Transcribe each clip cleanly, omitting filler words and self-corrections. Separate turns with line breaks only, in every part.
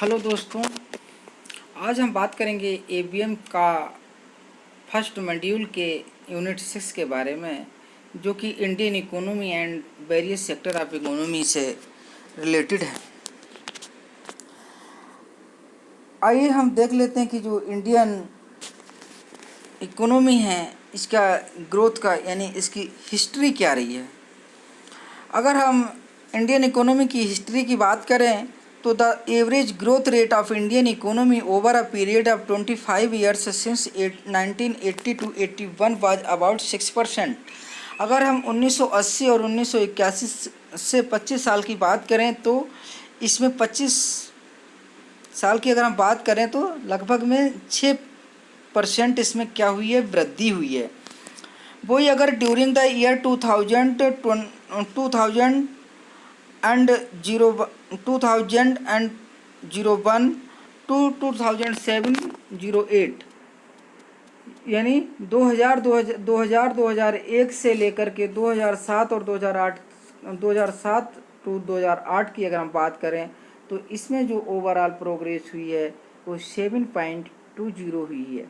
Hello दोस्तों, आज हम बात करेंगे एबीएम का फर्स्ट मॉड्यूल के यूनिट 6 के बारे में, जो कि Indian economy and various sector of economy से रिलेटेड है। आइए हम देख लेते हैं कि जो इंडियन इकोनॉमी है इसका ग्रोथ का यानी इसकी हिस्ट्री क्या रही है। अगर हम इंडियन इकोनॉमी की हिस्ट्री की बात करें तो the average growth rate of Indian economy over a period of 25 years since 1980 to 81 was about 6%। अगर हम 1980 और 1981 से 25 साल की बात करें तो इसमें 25 साल की अगर हम बात करें तो लगभग में 6% इसमें क्या हुई है, वृद्धि हुई है। वही अगर during the year 2000 and 2001 to 2007-08 यानी 2001 से लेकर के 2007 और 2007 टू 2008 की अगर हम बात करें तो इसमें जो ओवरऑल प्रोग्रेस हुई है वो 7.20 हुई है।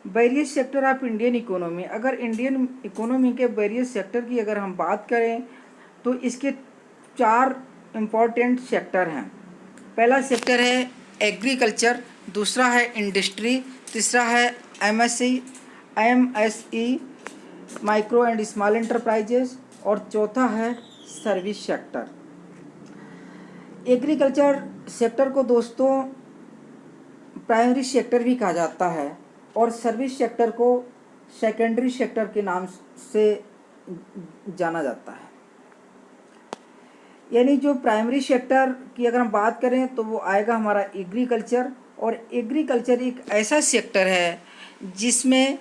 Various sector of Indian economy, अगर इंडियन इकोनॉमी के वेरियस सेक्टर की अगर हम बात करें तो इसके 4 इम्पॉर्टेंट सेक्टर हैं। पहला सेक्टर है एग्रीकल्चर, दूसरा है इंडस्ट्री, तीसरा है MSE micro and small enterprises और चौथा है सर्विस सेक्टर। एग्रीकल्चर सेक्टर को दोस्तों प्राइमरी सेक्टर भी कहा जाता है और सर्विस सेक्टर को सेकेंडरी सेक्टर के नाम से जाना जाता है। यानी जो प्राइमरी सेक्टर की अगर हम बात करें तो वो आएगा हमारा एग्रीकल्चर, और एग्रीकल्चर एक ऐसा सेक्टर है जिसमें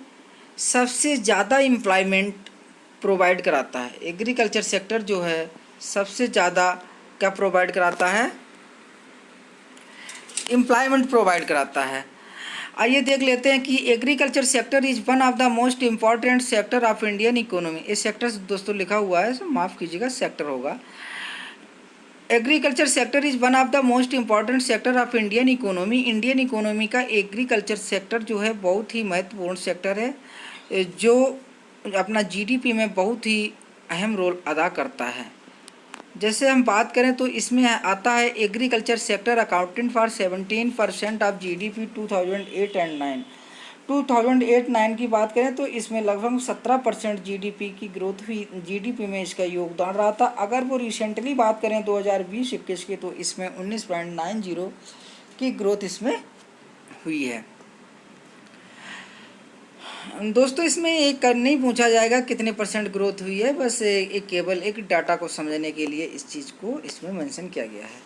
सबसे ज़्यादा एम्प्लॉयमेंट प्रोवाइड कराता है। एग्रीकल्चर सेक्टर जो है सबसे ज़्यादा क्या प्रोवाइड कराता है, एम्प्लॉयमेंट प्रोवाइड कराता है। आइए देख लेते हैं कि agriculture sector is one of the most important sector of Indian economy. इस सेक्टर से दोस्तों लिखा हुआ है, माफ़ कीजिएगा, सेक्टर होगा। Agriculture sector is one of the most important sector of Indian economy. Indian economy का एग्रीकल्चर सेक्टर जो है बहुत ही महत्वपूर्ण सेक्टर है, जो अपना जीडीपी में बहुत ही अहम रोल अदा करता है। जैसे हम बात करें तो इसमें आता है agriculture sector accountant for 17% of GDP 2008 and 9। 2008-9 की बात करें तो इसमें लगभग 17% जीडीपी की ग्रोथ हुई, जीडीपी में इसका योगदान रहा था। अगर वो रिसेंटली बात करें 2020-21 की तो इसमें 19.90 की ग्रोथ इसमें हुई है। दोस्तों इसमें एक नहीं पूछा जाएगा कितने परसेंट ग्रोथ हुई है, बस एक केवल एक डाटा को समझने के लिए इस चीज़ को इसमें मेंशन किया गया है।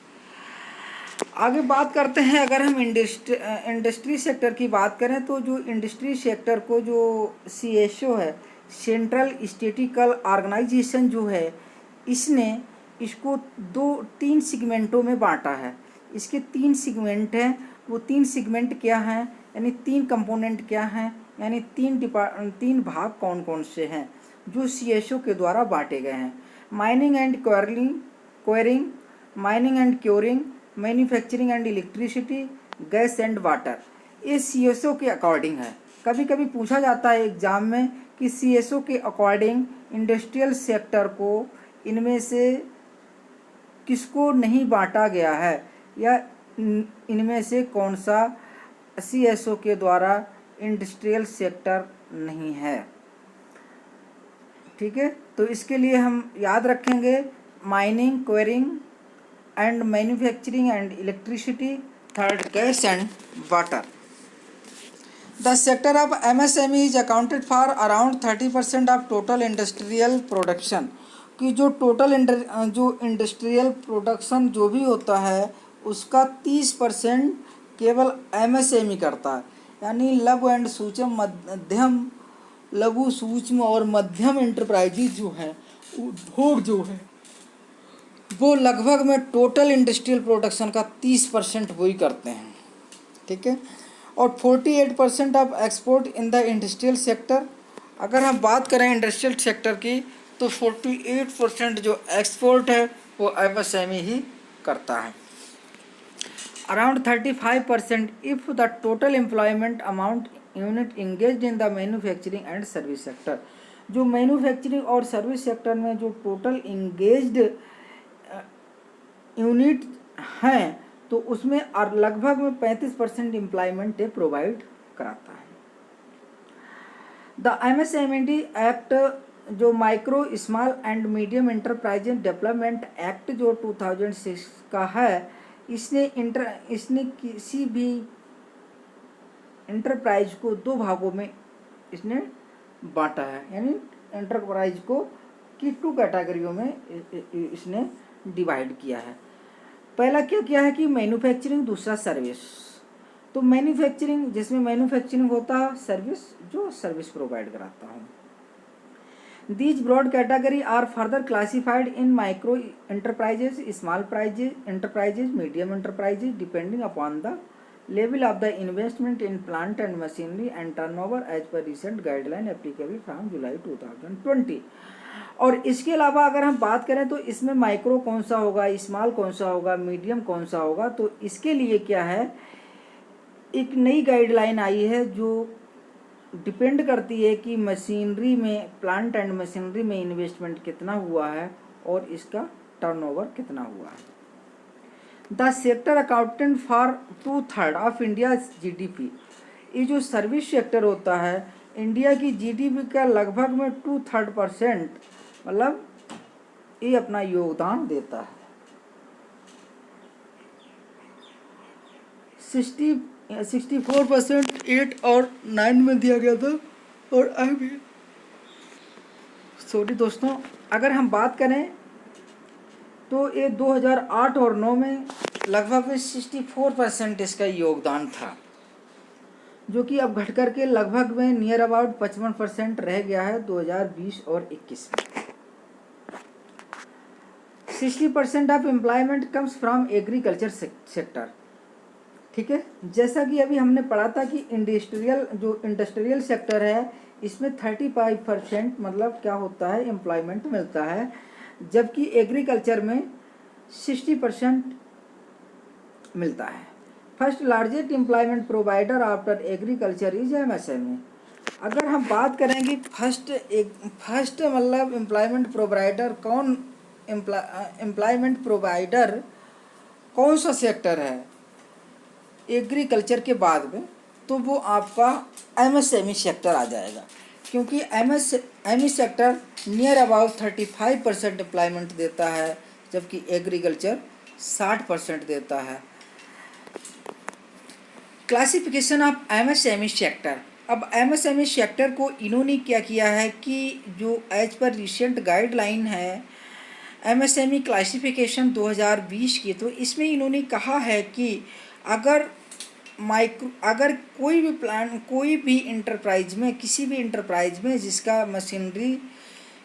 आगे बात करते हैं, अगर हम इंडस्ट्री सेक्टर की बात करें तो जो इंडस्ट्री सेक्टर को जो सीएसओ है, सेंट्रल स्टैटिस्टिकल ऑर्गेनाइजेशन जो है, इसने इसको 2-3 सेगमेंटों में बांटा है। इसके 3 सेगमेंट हैं। वो 3 सेगमेंट क्या हैं, यानी 3 कंपोनेंट क्या हैं, यानी 3 भाग कौन कौन से हैं जो सीएसओ के द्वारा बांटे गए हैं। Mining and quarrying, mining and curing, manufacturing and electricity, gas and water. ये सीएसओ के अकॉर्डिंग है। कभी कभी पूछा जाता है एग्जाम में कि सीएसओ के अकॉर्डिंग इंडस्ट्रियल सेक्टर को इनमें से किसको नहीं बांटा गया है, या इनमें से कौन सा सीएसओ के द्वारा इंडस्ट्रियल सेक्टर नहीं है। ठीक है, तो इसके लिए हम याद रखेंगे mining, quarrying and manufacturing and electricity, third gas and water. The sector of MSME is accounted for around 30% of total industrial production. कि जो टोटल जो इंडस्ट्रियल प्रोडक्शन जो भी होता है उसका 30% केवल एमएसएमई करता है, यानी लघु एंड सूक्ष्म मध्यम, लघु सूक्ष्म और मध्यम एंटरप्राइजेज जो है, उद्योग जो है, वो लगभग में टोटल इंडस्ट्रियल प्रोडक्शन का 30% वही करते हैं। ठीक है, और 48% of export in the industrial sector. अगर हम बात करें इंडस्ट्रियल सेक्टर की तो 48% जो एक्सपोर्ट है वो एमएसएमई ही करता है। around 35% if the total employment amount unit engaged in the manufacturing and service sector। जो मैन्युफैक्चरिंग और सर्विस सेक्टर में जो टोटल इंगेज्ड यूनिट हैं तो उसमें लगभग में 35% एम्प्लॉयमेंट प्रोवाइड कराता है। द MSME एक्ट जो micro small and medium enterprise development act जो 2006 का है, इसने किसी भी इंटरप्राइज को दो भागों में इसने बांटा है, यानी एंटरप्राइज को की 2 कैटेगरियों में इसने डिवाइड किया है। पहला क्या किया है कि मैन्युफैक्चरिंग, दूसरा सर्विस। तो मैन्युफैक्चरिंग जिसमें मैन्युफैक्चरिंग होता है, सर्विस जो सर्विस प्रोवाइड कराता हूँ। These broad category are further classified in micro enterprises, small enterprises, medium enterprises, depending upon the level of the investment in plant and machinery and turnover as per recent guideline applicable from July 2020। और इसके अलावा अगर हम बात करें तो इसमें micro कौन सा होगा, स्मॉल कौन सा होगा, मीडियम कौन सा होगा, तो इसके लिए क्या है, एक नई गाइडलाइन आई है जो डिपेंड करती है कि मशीनरी में, प्लांट एंड मशीनरी में इन्वेस्टमेंट कितना हुआ है और इसका टर्नओवर कितना हुआ है। The sector accountant for 2/3 of India GDP। ये जो सर्विस सेक्टर होता है, इंडिया की GDP का लगभग में 2/3% मतलब ये अपना योगदान देता है। 64% 8 और 9 में दिया गया था और अभी सॉरी दोस्तों, अगर हम बात करें तो ये 2008 और 9 में लगभग 64% इसका योगदान था, जो कि अब घट करके लगभग में नियर अबाउट 55% रह गया है 2020 और 21 में। 60% of employment comes from agriculture sector. ठीक है, जैसा कि अभी हमने पढ़ा था कि इंडस्ट्रियल सेक्टर है, इसमें 35% मतलब क्या होता है, एम्प्लॉयमेंट मिलता है, जबकि एग्रीकल्चर में 60% मिलता है। First largest employment provider after agriculture is MSME। अगर हम बात करेंगे फर्स्ट मतलब एम्प्लॉयमेंट प्रोवाइडर कौन, एम्प्लॉयमेंट प्रोवाइडर कौन सा सेक्टर है एग्रीकल्चर के बाद में, तो वो आपका MSME सेक्टर आ जाएगा, क्योंकि MSME sector near about 35% employment देता है, जबकि एग्रीकल्चर 60% देता है। Classification of MSME sector. अब MSME सेक्टर को इन्होंने क्या किया है कि जो एज पर रिसेंट गाइडलाइन है MSME क्लासिफिकेशन 2020 की, तो इसमें इन्होंने कहा है कि अगर कोई भी इंटरप्राइज में, किसी भी इंटरप्राइज में जिसका मशीनरी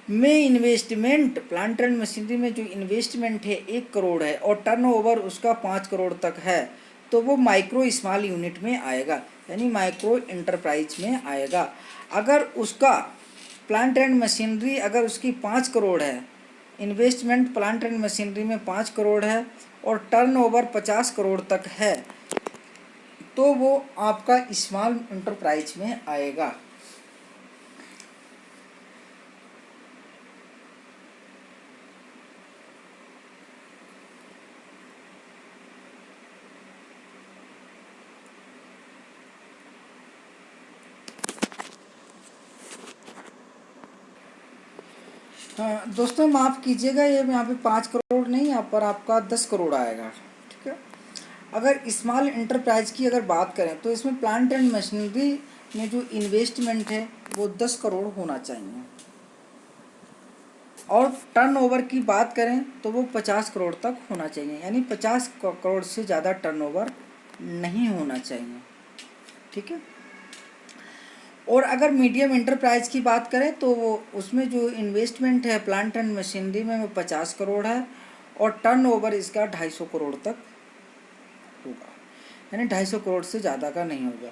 में इन्वेस्टमेंट, प्लांट एंड मशीनरी में जो इन्वेस्टमेंट है 1 करोड़ है और टर्नओवर उसका 5 करोड़ तक है, तो वो माइक्रो स्मॉल यूनिट में आएगा, यानी माइक्रो इंटरप्राइज में आएगा। अगर उसका प्लांट एंड मशीनरी अगर उसकी 5 करोड़ है, इन्वेस्टमेंट प्लांट एंड मशीनरी में 5 करोड़ है और टर्नओवर 50 करोड़ तक है, तो वो आपका स्मॉल इंटरप्राइज में आएगा। हाँ दोस्तों, माफ़ कीजिएगा, ये यहाँ पे 5 करोड़ नहीं, यहाँ पर आपका 10 करोड़ आएगा। ठीक है, अगर स्मॉल इंटरप्राइज की अगर बात करें तो इसमें प्लांट एंड मशीनरी में जो इन्वेस्टमेंट है वो 10 करोड़ होना चाहिए, और टर्नओवर की बात करें तो वो 50 करोड़ तक होना चाहिए, यानी 50 करोड़ से ज़्यादा टर्नओवर नहीं होना चाहिए। ठीक है, और अगर मीडियम इंटरप्राइज की बात करें तो वो उसमें जो इन्वेस्टमेंट है प्लांट एंड मशीनरी में वो 50 करोड़ है और टर्नओवर इसका 250 करोड़ तक होगा, यानी 250 करोड़ से ज़्यादा का नहीं होगा।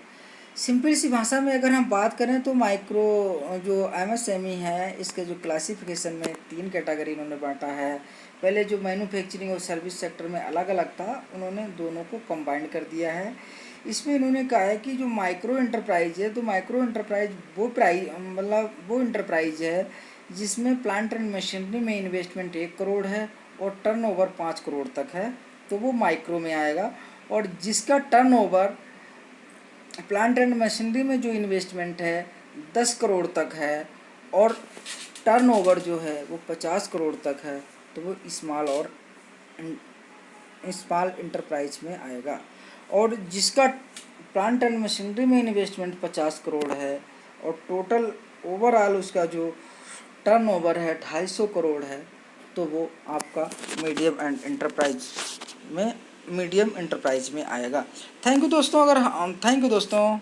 सिंपल सी भाषा में अगर हम बात करें तो माइक्रो जो MSME है, इसके जो क्लासिफिकेशन में 3 कैटेगरी इन्होंने बांटा है। पहले जो मैन्युफैक्चरिंग और सर्विस सेक्टर में अलग अलग था, उन्होंने दोनों को कंबाइंड कर दिया है। इसमें इन्होंने कहा है कि जो माइक्रो एंटरप्राइज है, तो माइक्रो एंटरप्राइज वो एंटरप्राइज है जिसमें प्लांट एंड मशीनरी में इन्वेस्टमेंट 1 करोड़ है और टर्नओवर 5 करोड़ तक है, तो वो माइक्रो में आएगा। और जिसका टर्नओवर प्लांट एंड मशीनरी में जो इन्वेस्टमेंट है 10 करोड़ तक है और टर्नओवर जो है वो 50 करोड़ तक है, तो वो स्मॉल एंटरप्राइज में आएगा। और जिसका प्लांट एंड मशीनरी में इन्वेस्टमेंट 50 करोड़ है और टोटल ओवरऑल उसका जो टर्नओवर है 250 करोड़ है, तो वो आपका मीडियम एंटरप्राइज में आएगा। थैंक यू दोस्तों।